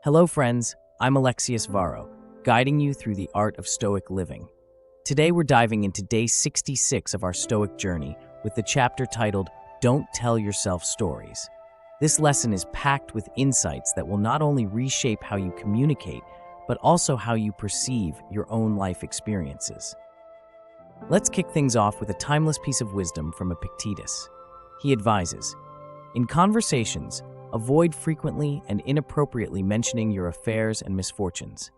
Hello friends, I'm Alexius Varro, guiding you through the art of Stoic living. Today we're diving into day 66 of our Stoic journey with the chapter titled, Don't Tell Yourself Stories. This lesson is packed with insights that will not only reshape how you communicate, but also how you perceive your own life experiences. Let's kick things off with a timeless piece of wisdom from Epictetus. He advises, in conversations, avoid frequently and inappropriately mentioning your affairs and misfortunes.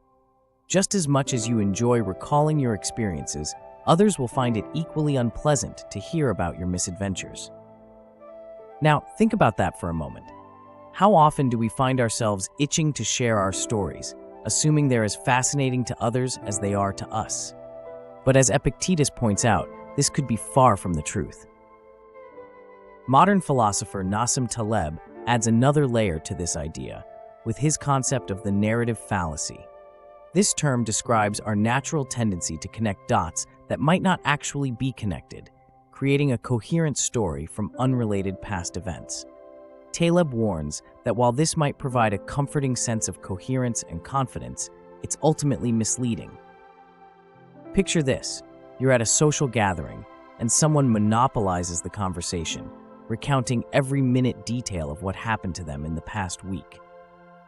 Just as much as you enjoy recalling your experiences, others will find it equally unpleasant to hear about your misadventures. Now, think about that for a moment. How often do we find ourselves itching to share our stories, assuming they're as fascinating to others as they are to us? But as Epictetus points out, this could be far from the truth. Modern philosopher Nassim Taleb adds another layer to this idea, with his concept of the narrative fallacy. This term describes our natural tendency to connect dots that might not actually be connected, creating a coherent story from unrelated past events. Taleb warns that while this might provide a comforting sense of coherence and confidence, it's ultimately misleading. Picture this: you're at a social gathering, and someone monopolizes the conversation, recounting every minute detail of what happened to them in the past week.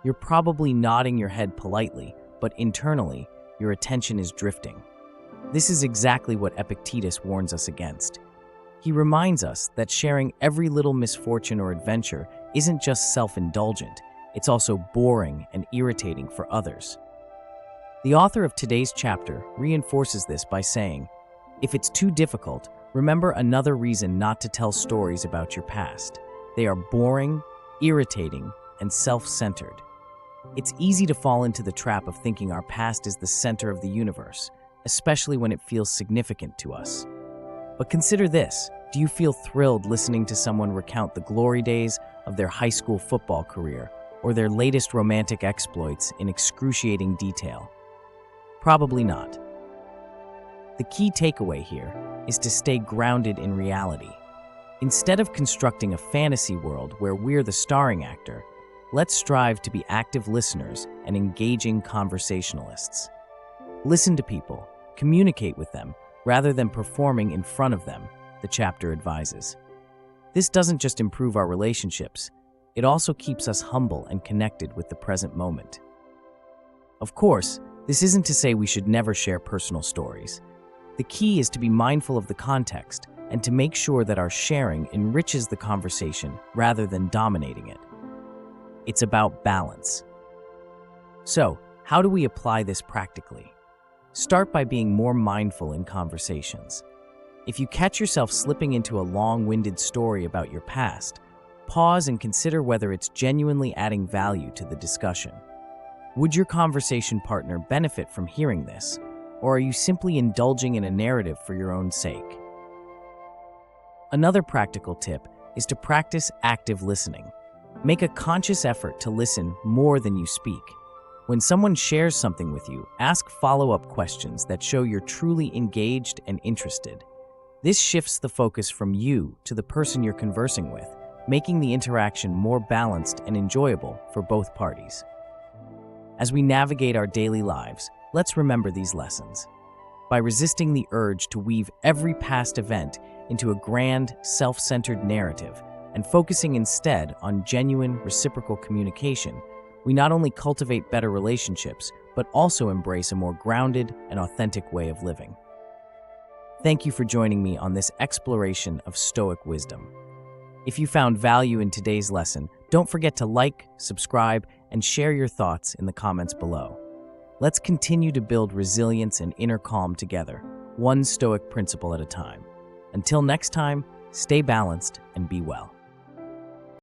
You're probably nodding your head politely, but internally, your attention is drifting. This is exactly what Epictetus warns us against. He reminds us that sharing every little misfortune or adventure isn't just self-indulgent, it's also boring and irritating for others. The author of today's chapter reinforces this by saying, if it's too difficult, remember another reason not to tell stories about your past. They are boring, irritating, and self-centered. It's easy to fall into the trap of thinking our past is the center of the universe, especially when it feels significant to us. But consider this: do you feel thrilled listening to someone recount the glory days of their high school football career or their latest romantic exploits in excruciating detail? Probably not. The key takeaway here is to stay grounded in reality. Instead of constructing a fantasy world where we're the starring actor, let's strive to be active listeners and engaging conversationalists. Listen to people, communicate with them, rather than performing in front of them, the chapter advises. This doesn't just improve our relationships, it also keeps us humble and connected with the present moment. Of course, this isn't to say we should never share personal stories. The key is to be mindful of the context and to make sure that our sharing enriches the conversation rather than dominating it. It's about balance. So, how do we apply this practically? Start by being more mindful in conversations. If you catch yourself slipping into a long-winded story about your past, pause and consider whether it's genuinely adding value to the discussion. Would your conversation partner benefit from hearing this? Or are you simply indulging in a narrative for your own sake? Another practical tip is to practice active listening. Make a conscious effort to listen more than you speak. When someone shares something with you, ask follow-up questions that show you're truly engaged and interested. This shifts the focus from you to the person you're conversing with, making the interaction more balanced and enjoyable for both parties. As we navigate our daily lives, let's remember these lessons. By resisting the urge to weave every past event into a grand, self-centered narrative and focusing instead on genuine, reciprocal communication, we not only cultivate better relationships, but also embrace a more grounded and authentic way of living. Thank you for joining me on this exploration of Stoic wisdom. If you found value in today's lesson, don't forget to like, subscribe, and share your thoughts in the comments below. Let's continue to build resilience and inner calm together, one Stoic principle at a time. Until next time, stay balanced and be well.